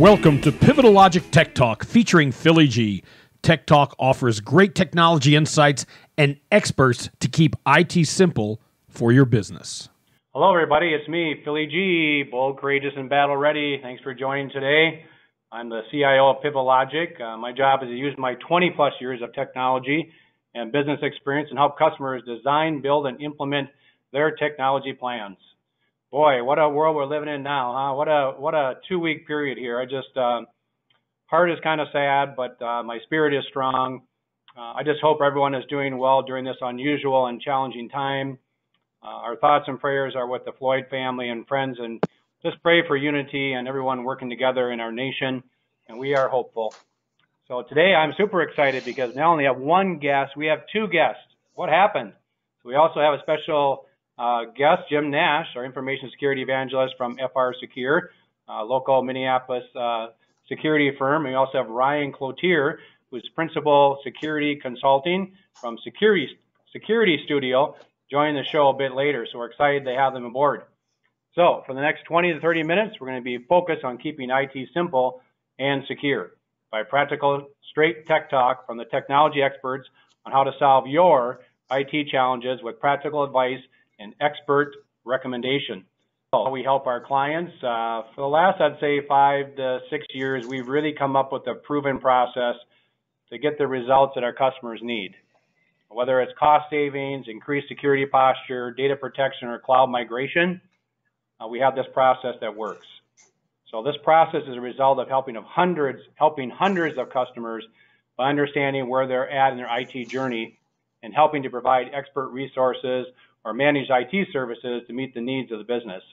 Welcome to Pivotal Logic Tech Talk featuring Philly G. Tech Talk offers great technology insights and experts to keep IT simple for your business. Hello, everybody. It's me, Philly G. Bold, courageous, and battle ready. Thanks for joining today. I'm the CIO of Pivotal Logic. My job is to use my 20-plus years of technology and business experience and help customers design, build, and implement their technology plans. Boy, what a world we're living in now, huh? What a 2-week period here. Heart is kind of sad, but my spirit is strong. I just hope everyone is doing well during this unusual and challenging time. Our thoughts and prayers are with the Floyd family and friends, and just pray for unity and everyone working together in our nation, and we are hopeful. So today I'm super excited because not only have one guest, we have two guests. What happened? So we also have a special guest, Jim Nash, our information security evangelist from FR Secure, local Minneapolis security firm. And we also have Ryan Cloutier, who's principal security consulting from Security Studio, joining the show a bit later. So we're excited to have them aboard. So for the next 20 to 30 minutes, we're going to be focused on keeping IT simple and secure by practical, straight tech talk from the technology experts on how to solve your IT challenges with practical advice and expert recommendation. So we help our clients. For the last, I'd say, 5 to 6 years, we've really come up with a proven process to get the results that our customers need. Whether it's cost savings, increased security posture, data protection, or cloud migration, we have this process that works. So this process is a result of helping hundreds of customers by understanding where they're at in their IT journey and helping to provide expert resources or manage IT services to meet the needs of the business.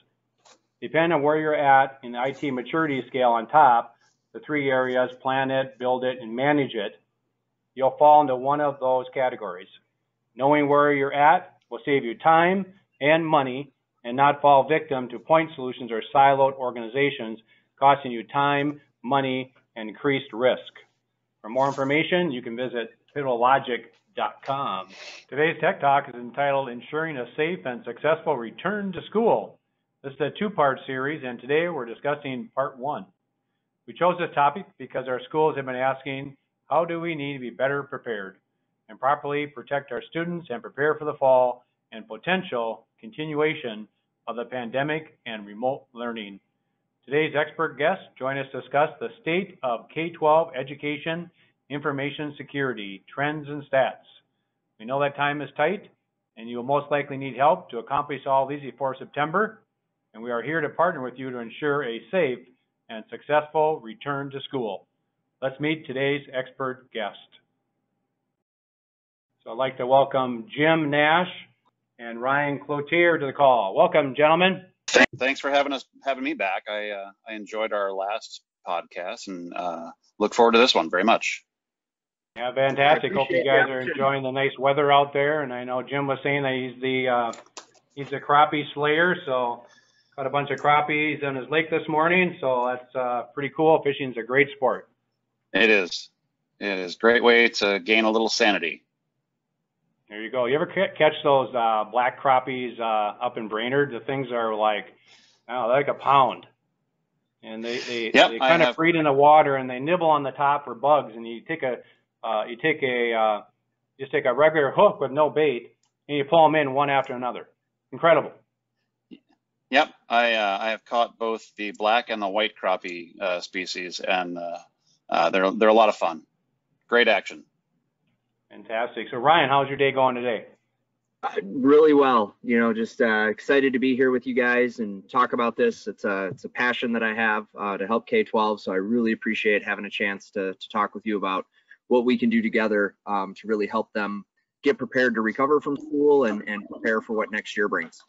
Depending on where you're at in the IT maturity scale on top, the 3 areas, plan it, build it, and manage it, you'll fall into one of those categories. Knowing where you're at will save you time and money and not fall victim to point solutions or siloed organizations, costing you time, money, and increased risk. For more information, you can visit pivotallogic.com. Today's Tech Talk is entitled Ensuring a Safe and Successful Return to School. This is a 2-part series, and today we're discussing part 1. We chose this topic because our schools have been asking, how do we need to be better prepared and properly protect our students and prepare for the fall and potential continuation of the pandemic and remote learning? Today's expert guests join us to discuss the state of K-12 education, information security, trends, and stats. We know that time is tight, and you will most likely need help to accomplish all these before September, and we are here to partner with you to ensure a safe and successful return to school. Let's meet today's expert guest. So I'd like to welcome Jim Nash and Ryan Cloutier to the call. Welcome, gentlemen. Thanks for having me back. I enjoyed our last podcast and look forward to this one very much. Yeah, fantastic. Hope you guys are enjoying the nice weather out there. And I know Jim was saying that he's the crappie slayer, so caught a bunch of crappies on his lake this morning. So that's pretty cool. Fishing's a great sport. It is. It is a great way to gain a little sanity. There you go. You ever catch those black crappies up in Brainerd? The things are like a pound. And they kind of breed in the water and they nibble on the top for bugs. And you take a regular hook with no bait and you pull them in one after another. Incredible. Yep, I have caught both the black and the white crappie species, and they're a lot of fun. Great action. Fantastic. So Ryan, how's your day going today? Really well. Just excited to be here with you guys and talk about this. It's a passion that I have to help K-12, so I really appreciate having a chance to talk with you about what we can do together to really help them get prepared to recover from school and prepare for what next year brings.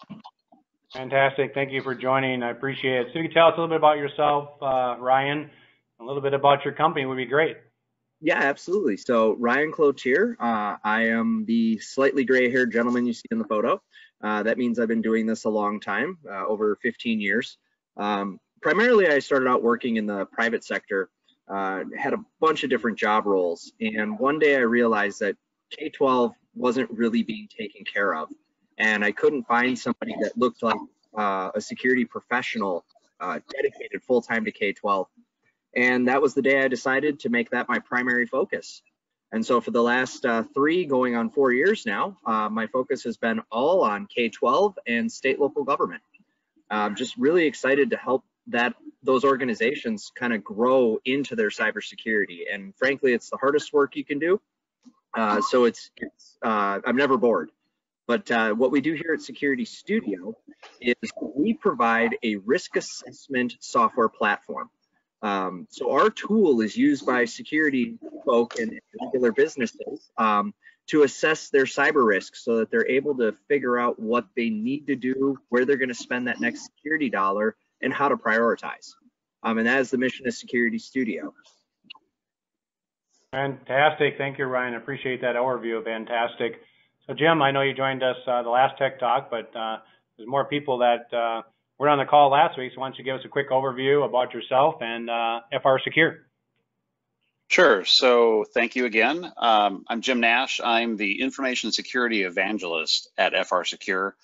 Fantastic. Thank you for joining. I appreciate it. So you can tell us a little bit about yourself, Ryan, a little bit about your company would be great. Yeah, absolutely. So Ryan Cloutier, I am the slightly gray-haired gentleman you see in the photo. That means I've been doing this a long time, over 15 years. Primarily, I started out working in the private sector, had a bunch of different job roles. And one day I realized that K-12 wasn't really being taken care of. And I couldn't find somebody that looked like a security professional dedicated full-time to K-12. And that was the day I decided to make that my primary focus. And so for the last 3 going on 4 years now, my focus has been all on K-12 and state local government. Just really excited to help those organizations kind of grow into their cybersecurity. And frankly, it's the hardest work you can do. So I'm never bored. But what we do here at Security Studio is we provide a risk assessment software platform. So our tool is used by security folk and regular businesses to assess their cyber risks so that they're able to figure out what they need to do, where they're going to spend that next security dollar, and how to prioritize. And that is the mission of Security Studio. Fantastic. Thank you, Ryan. I appreciate that overview. Fantastic. So, Jim, I know you joined us the last Tech Talk, but there's more people that were on the call last week. So why don't you give us a quick overview about yourself and FR Secure? Sure. So thank you again. I'm Jim Nash. I'm the information security evangelist at FR Secure.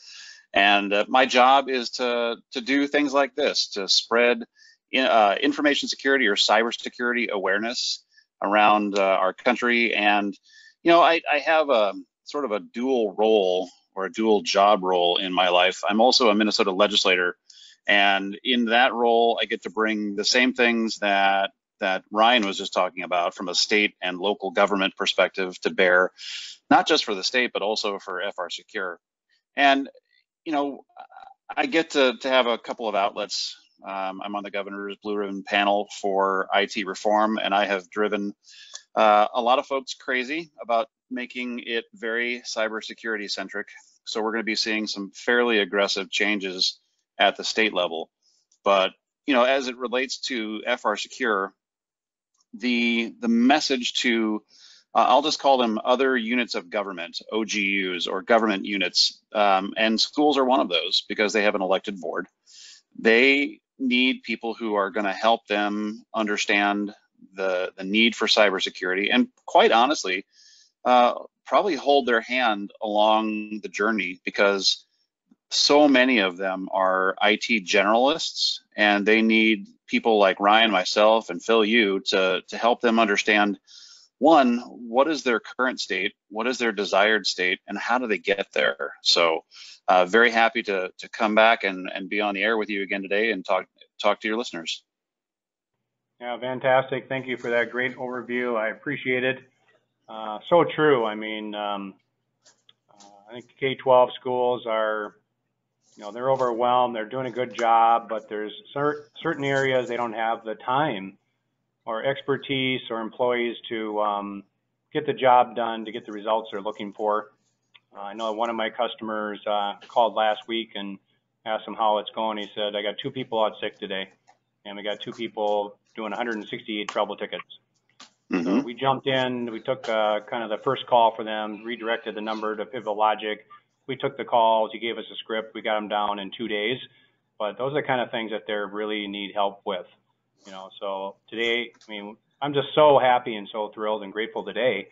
And my job is to do things like this, to spread information security or cybersecurity awareness around our country. And, you know, I have a sort of a dual role or a dual job role in my life. I'm also a Minnesota legislator. And in that role, I get to bring the same things that Ryan was just talking about from a state and local government perspective to bear, not just for the state, but also for FR Secure. And, you know, I get to have a couple of outlets. I'm on the governor's Blue Ribbon panel for IT reform, and I have driven a lot of folks crazy about making it very cybersecurity centric. So we're going to be seeing some fairly aggressive changes at the state level. But, you know, as it relates to FR Secure, the message to, I'll just call them other units of government, OGUs or government units, and schools are one of those because they have an elected board. They need people who are going to help them understand the need for cybersecurity and, quite honestly, probably hold their hand along the journey, because so many of them are IT generalists, and they need people like Ryan, myself, and Phil, you, to help them understand, one, what is their current state, what is their desired state, and how do they get there? So very happy to come back and be on the air with you again today and talk to your listeners. Yeah, fantastic. Thank you for that great overview. I appreciate it. So true. I mean, I think K-12 schools are, you know, they're overwhelmed. They're doing a good job, but there's certain areas they don't have the time or expertise or employees to get the job done, to get the results they're looking for. I know one of my customers called last week and asked him how it's going. He said, I got 2 people out sick today, and we got 2 people doing 168 trouble tickets. Mm-hmm. So we jumped in, we took kind of the first call for them, redirected the number to Pivot Logic. We took the calls, he gave us a script, we got them down in 2 days. But those are the kind of things that they really need help with. You know, so today, I mean, I'm just so happy and so thrilled and grateful today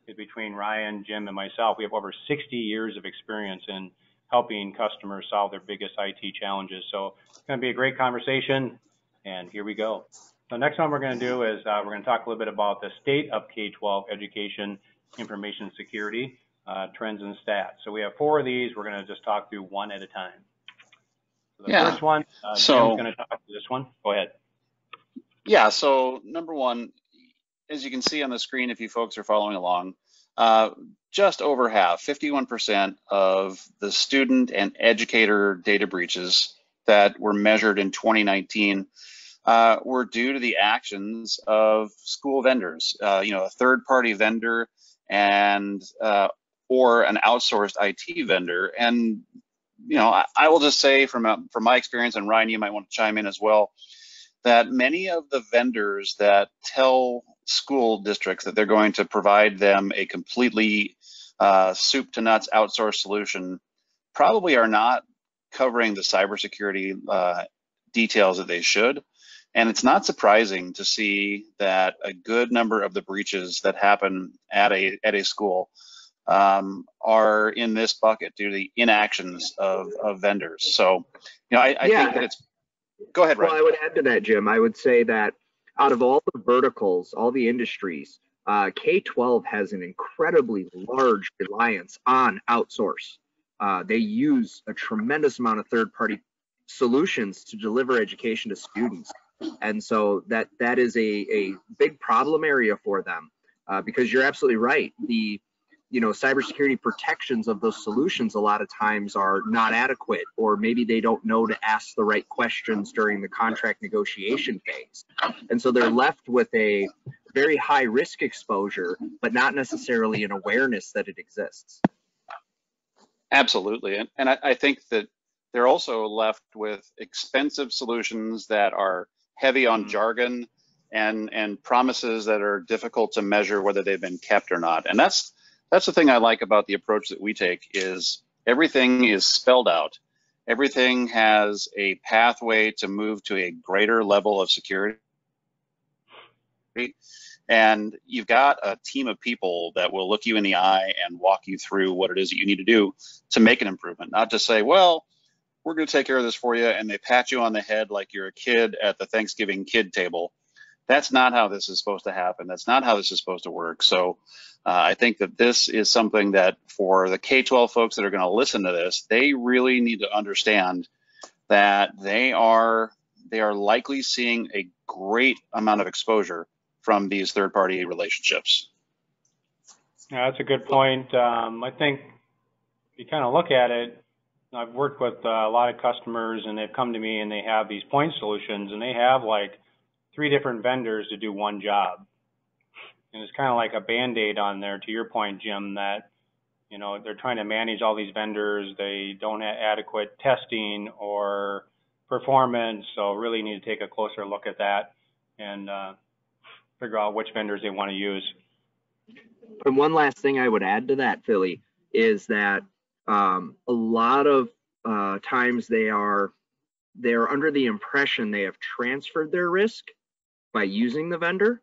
is between Ryan, Jim, and myself. We have over 60 years of experience in helping customers solve their biggest IT challenges. So it's going to be a great conversation, and here we go. The next one we're going to do is we're going to talk a little bit about the state of K-12 education, information security, trends and stats. So we have 4 of these. We're going to just talk through one at a time. So the first one, Jim's going to talk to this one. Go ahead. Yeah, so number one, as you can see on the screen, if you folks are following along, just over half, 51% of the student and educator data breaches that were measured in 2019 were due to the actions of school vendors, you know, a third-party vendor and or an outsourced IT vendor. And, you know, I will just say from my experience, and Ryan, you might want to chime in as well, that many of the vendors that tell school districts that they're going to provide them a completely soup to nuts outsourced solution probably are not covering the cybersecurity details that they should. And it's not surprising to see that a good number of the breaches that happen at a school are in this bucket due to the inactions of vendors. So, you know, I think that it's, go ahead, Ryan. Well, I would add to that, Jim. I would say that out of all the verticals, all the industries, K-12 has an incredibly large reliance on outsource. They use a tremendous amount of third-party solutions to deliver education to students. And so that is a big problem area for them, because you're absolutely right. The cybersecurity protections of those solutions a lot of times are not adequate, or maybe they don't know to ask the right questions during the contract negotiation phase. And so they're left with a very high risk exposure, but not necessarily an awareness that it exists. Absolutely. And I think that they're also left with expensive solutions that are heavy on jargon and promises that are difficult to measure whether they've been kept or not. And that's the thing I like about the approach that we take, is everything is spelled out. Everything has a pathway to move to a greater level of security. And you've got a team of people that will look you in the eye and walk you through what it is that you need to do to make an improvement, not just say, well, we're going to take care of this for you, and they pat you on the head like you're a kid at the Thanksgiving kid table. That's not how this is supposed to happen. That's not how this is supposed to work. So I think that this is something that for the K-12 folks that are going to listen to this, they really need to understand that they are likely seeing a great amount of exposure from these third-party relationships. Yeah, that's a good point. I think if you kind of look at it, I've worked with a lot of customers, and they've come to me and they have these point solutions, and they have like 3 different vendors to do one job. And it's kind of like a Band-Aid on there, to your point, Jim, that they're trying to manage all these vendors. They don't have adequate testing or performance, so really need to take a closer look at that and figure out which vendors they want to use. And one last thing I would add to that, Philly, is that a lot of times they are under the impression they have transferred their risk by using the vendor,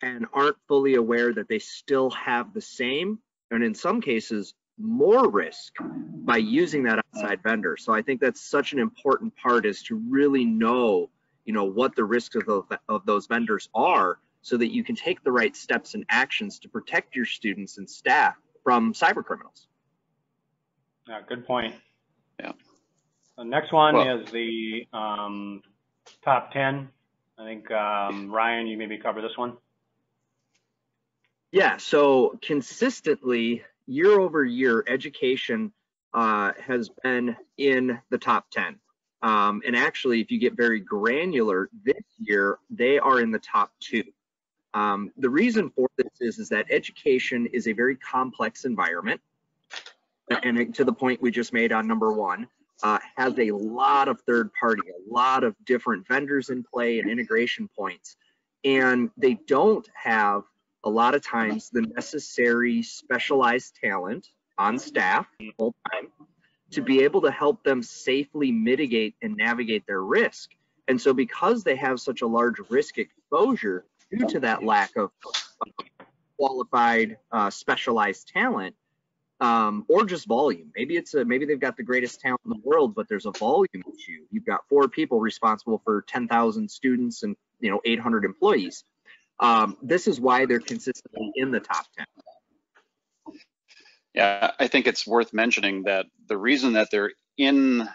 and aren't fully aware that they still have the same, and in some cases more risk, by using that outside vendor. So I think that's such an important part, is to really know what the risks of those vendors are, so that you can take the right steps and actions to protect your students and staff from cyber criminals. Yeah, good point. Yeah. The next one is the top 10. I think, Ryan, you maybe cover this one. Yeah, so consistently, year over year, education has been in the top 10. And actually, if you get very granular, this year, they are in the top 2. The reason for this is that education is a very complex environment. And to the point we just made on number 1, has a lot of third party, a lot of different vendors in play and integration points. And they don't have, a lot of times, the necessary specialized talent on staff full time to be able to help them safely mitigate and navigate their risk. And so because they have such a large risk exposure due to that lack of qualified specialized talent, or just volume. Maybe they've got the greatest talent in the world, but there's a volume issue. You've got 4 people responsible for 10,000 students and 800 employees. This is why they're consistently in the top 10. Yeah, I think it's worth mentioning that the reason that they're in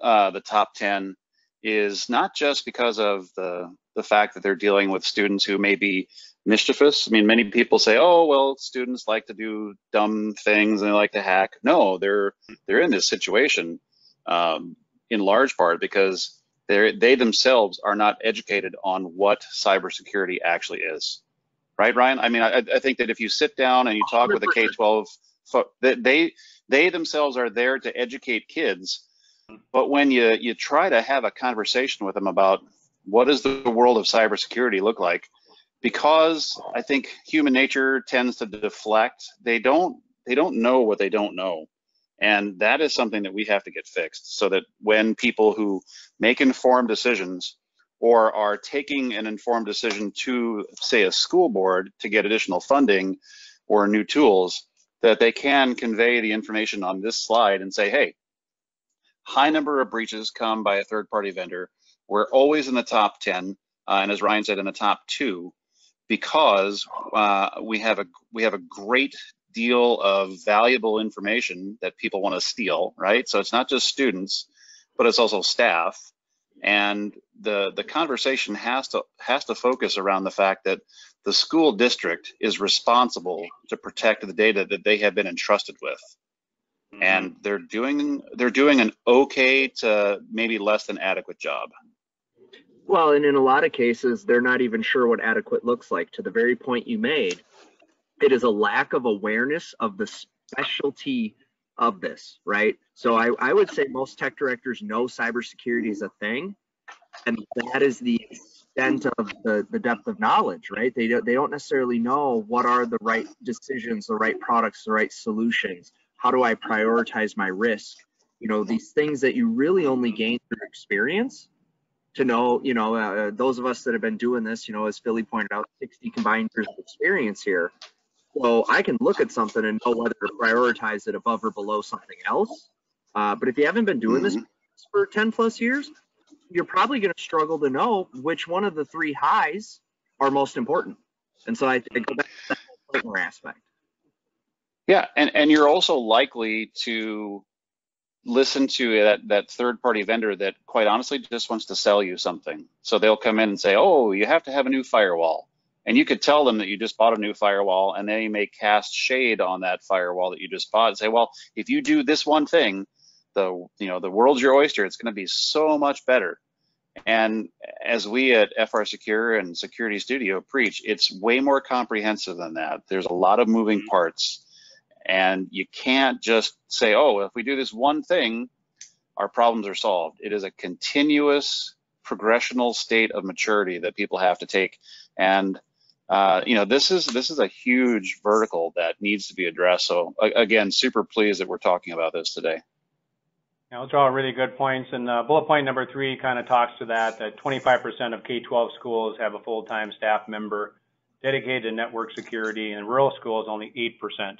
the top 10 is not just because of the fact that they're dealing with students who may be mischievous. I mean, many people say, oh, well, students like to do dumb things and they like to hack. No, they're in this situation in large part because they themselves are not educated on what cybersecurity actually is. Right, Ryan? I mean, I think that if you sit down and you talk with a K-12, they themselves are there to educate kids. But when you try to have a conversation with them about what does the world of cybersecurity look like, because I think human nature tends to deflect, they don't know what they don't know. And that is something that we have to get fixed, so that when people who make informed decisions or are taking an informed decision to, say, a school board to get additional funding or new tools, that they can convey the information on this slide and say, hey, high number of breaches come by a third-party vendor. We're always in the top 10. and as Ryan said, in the top 2, because we have a great deal of valuable information that people want to steal, right? So it's not just students, but it's also staff. And the conversation has to focus around the fact that the school district is responsible to protect the data that they have been entrusted with. And they're doing an okay to maybe less than adequate job. Well, and in a lot of cases, they're not even sure what adequate looks like. To the very point you made, it is a lack of awareness of the specialty of this, right? So I would say most tech directors know cybersecurity is a thing, and that is the extent of the depth of knowledge, right? They don't necessarily know what are the right decisions, the right products, the right solutions. How do I prioritize my risk? You know, these things that you really only gain through experience. To know, those of us that have been doing this, as Philly pointed out, 60 combined years of experience here. So I can look at something and know whether to prioritize it above or below something else. But if you haven't been doing this for 10 plus years, you're probably going to struggle to know which one of the 3 highs are most important. And so I go back to that partner aspect. Yeah, and you're also likely to listen to that third-party vendor that quite honestly just wants to sell you something. So they'll come in and say, oh, you have to have a new firewall. And you could tell them that you just bought a new firewall, and they may cast shade on that firewall that you just bought and say, well, if you do this one thing, the world's your oyster. It's going to be so much better. And as we at FR Secure and Security Studio preach, it's way more comprehensive than that. There's a lot of moving parts. And you can't just say, oh, if we do this one thing, our problems are solved. It is a continuous progressional state of maturity that people have to take. And this is a huge vertical that needs to be addressed. So again, super pleased that we're talking about this today. Those are all really good points. And bullet point number 3 kind of talks to that 25% of K-12 schools have a full-time staff member dedicated to network security, and rural schools only 8%.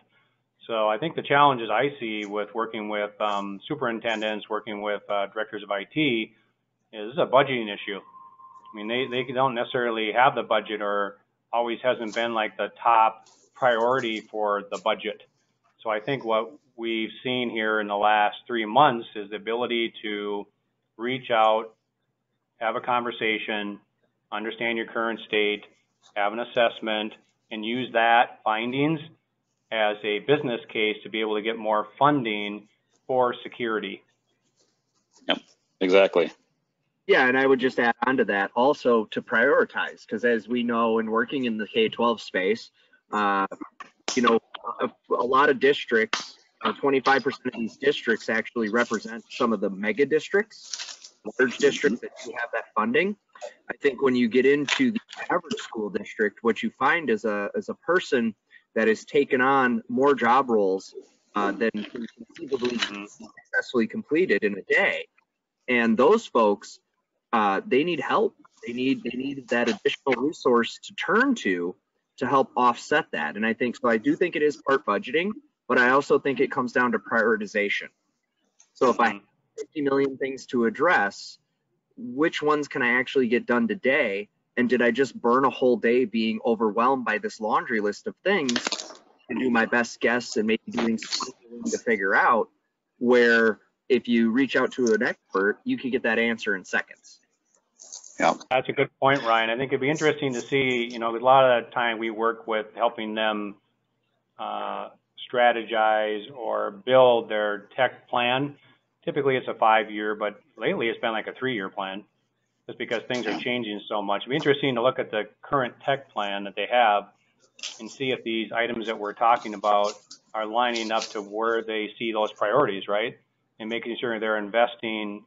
So I think the challenges I see with working with superintendents, working with directors of IT, is a budgeting issue. I mean, they don't necessarily have the budget, or always hasn't been like the top priority for the budget. So I think what we've seen here in the last 3 months is the ability to reach out, have a conversation, understand your current state, have an assessment, and use that findings as a business case to be able to get more funding for security. Yep, exactly. Yeah, and I would just add on to that also to prioritize, because as we know, in working in the K-12 space, a lot of districts, 25% of these districts actually represent some of the mega districts, large districts that do have that funding. I think when you get into the average school district, what you find is a person that has taken on more job roles than can conceivably be successfully completed in a day. And those folks, they need help. They need that additional resource to turn to help offset that. And I do think it is part budgeting, but I also think it comes down to prioritization. So if I have 50 million things to address, which ones can I actually get done today? And did I just burn a whole day being overwhelmed by this laundry list of things and do my best guess and maybe doing something to figure out, where if you reach out to an expert, you can get that answer in seconds. Yeah, that's a good point, Ryan. I think it'd be interesting to see, a lot of the time we work with helping them strategize or build their tech plan. Typically it's a 5-year, but lately it's been like a 3-year plan, just because things are changing so much. It'd be interesting to look at the current tech plan that they have and see if these items that we're talking about are lining up to where they see those priorities, right? And making sure they're investing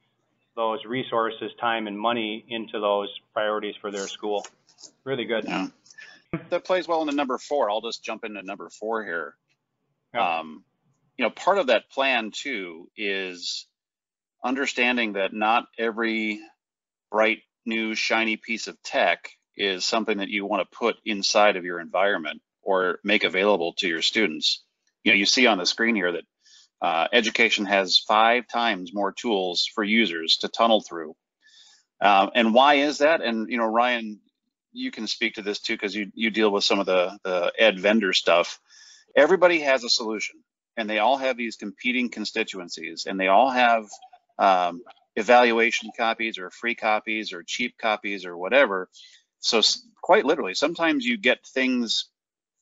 those resources, time, and money into those priorities for their school. Really good. Yeah. That plays well into number 4. I'll just jump into number 4 here. Yeah. Part of that plan too is understanding that not every bright, new, shiny piece of tech is something that you want to put inside of your environment or make available to your students. You see on the screen here that education has 5 times more tools for users to tunnel through. And why is that? And, Ryan, you can speak to this too, because you deal with some of the ed vendor stuff. Everybody has a solution, and they all have these competing constituencies, and they all have evaluation copies or free copies or cheap copies or whatever. So quite literally, sometimes you get things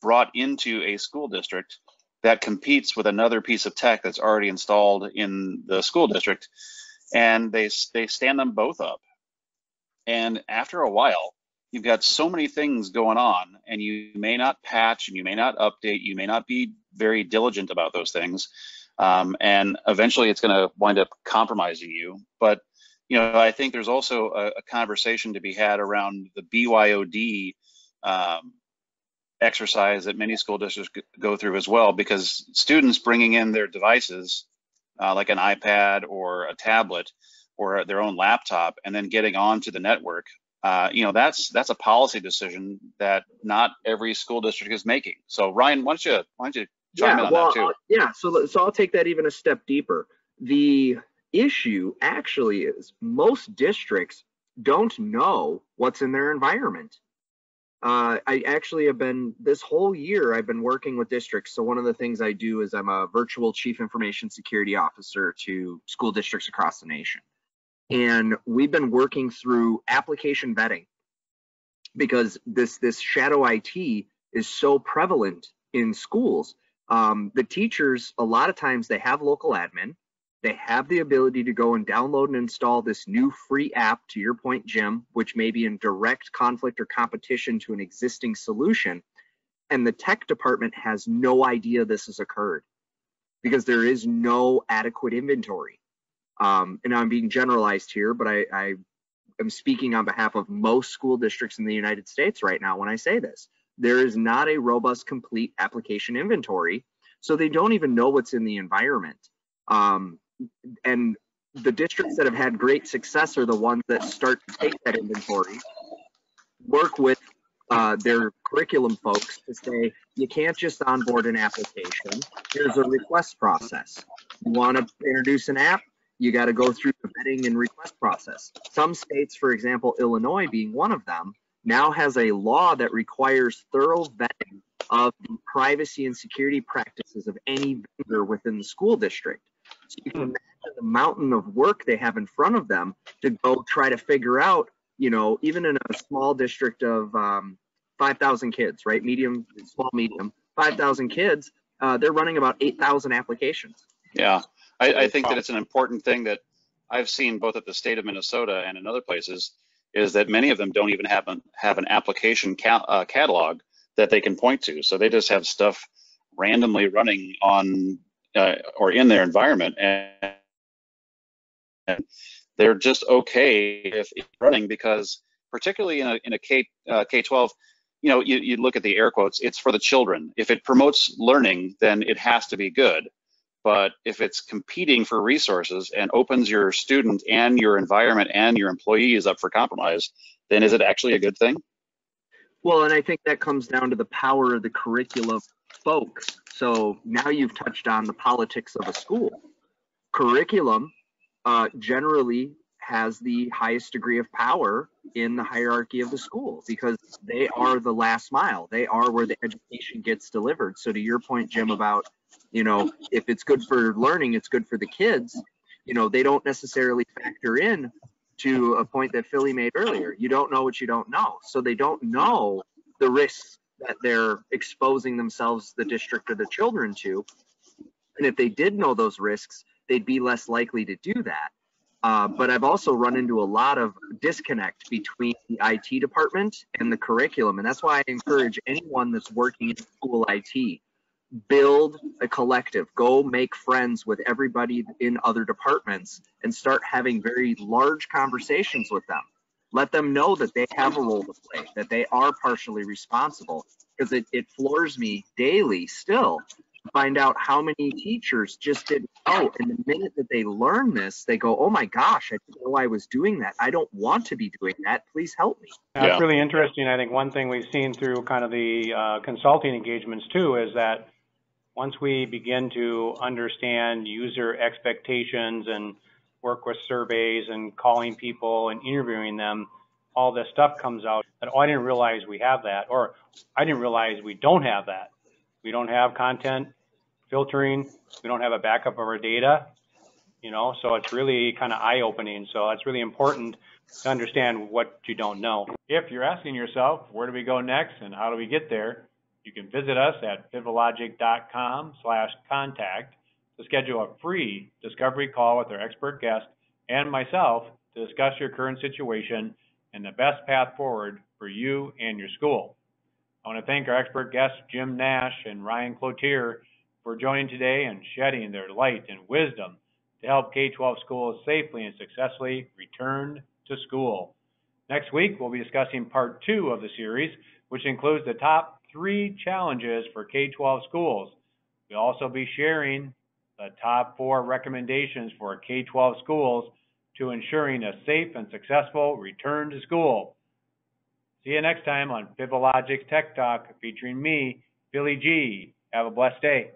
brought into a school district that competes with another piece of tech that's already installed in the school district, and they stand them both up. And after a while, you've got so many things going on, and you may not patch, and you may not update, you may not be very diligent about those things. And eventually it's going to wind up compromising you. But, I think there's also a conversation to be had around the BYOD exercise that many school districts go through as well, because students bringing in their devices, like an iPad or a tablet or their own laptop, and then getting onto the network, that's a policy decision that not every school district is making. So Ryan, why don't you chime in on that too? So I'll take that even a step deeper. The issue actually is most districts don't know what's in their environment. I actually have been, this whole year, I've been working with districts. So one of the things I do is I'm a virtual chief information security officer to school districts across the nation. And we've been working through application vetting because this shadow IT is so prevalent in schools. The teachers, a lot of times they have local admin. They have the ability to go and download and install this new free app, to your point, Jim, which may be in direct conflict or competition to an existing solution. And the tech department has no idea this has occurred because there is no adequate inventory. And I'm being generalized here, but I am speaking on behalf of most school districts in the United States right now when I say this. There is not a robust, complete application inventory, so they don't even know what's in the environment. And the districts that have had great success are the ones that start to take that inventory, work with their curriculum folks to say, you can't just onboard an application. There's a request process. You want to introduce an app, you got to go through the vetting and request process. Some states, for example, Illinois being one of them, now has a law that requires thorough vetting of the privacy and security practices of any vendor within the school district. So you can imagine the mountain of work they have in front of them to go try to figure out, even in a small district of 5,000 kids, right? Medium, small, medium, 5,000 kids, they're running about 8,000 applications. Yeah, I think that it's an important thing that I've seen both at the state of Minnesota and in other places, is that many of them don't even have an application catalog that they can point to. So they just have stuff randomly running on or in their environment, and they're just okay if it's running, because particularly in a K-12, you look at the air quotes, it's for the children. If it promotes learning, then it has to be good. But if it's competing for resources and opens your student and your environment and your employees up for compromise, then is it actually a good thing? Well, and I think that comes down to the power of the curriculum folks. So now you've touched on the politics of a school. Curriculum generally has the highest degree of power in the hierarchy of the school because they are the last mile. They are where the education gets delivered. So to your point, Jim, about, if it's good for learning, it's good for the kids, they don't necessarily factor in to a point that Philly made earlier. You don't know what you don't know. So they don't know the risks that they're exposing themselves, the district or the children to. And if they did know those risks, they'd be less likely to do that. But I've also run into a lot of disconnect between the IT department and the curriculum. And that's why I encourage anyone that's working in school IT, build a collective, go make friends with everybody in other departments and start having very large conversations with them. Let them know that they have a role to play, that they are partially responsible, because it floors me daily still to find out how many teachers just didn't know. And the minute that they learn this, they go, oh my gosh, I didn't know I was doing that. I don't want to be doing that. Please help me. That's really interesting. I think one thing we've seen through kind of the consulting engagements too is that once we begin to understand user expectations and work with surveys and calling people and interviewing them, all this stuff comes out that, oh, I didn't realize we have that, or I didn't realize we don't have that. We don't have content filtering. We don't have a backup of our data, so it's really kind of eye-opening. So it's really important to understand what you don't know. If you're asking yourself, where do we go next and how do we get there? You can visit us at pivologic.com/contact to schedule a free discovery call with our expert guest and myself to discuss your current situation and the best path forward for you and your school. I want to thank our expert guests, Jim Nash and Ryan Cloutier, for joining today and shedding their light and wisdom to help K-12 schools safely and successfully return to school. Next week, we'll be discussing part 2 of the series, which includes the top 3 challenges for K-12 schools. We'll also be sharing the top 4 recommendations for K-12 schools to ensuring a safe and successful return to school. See you next time on PivoLogic's Tech Talk featuring me, Billy G. Have a blessed day.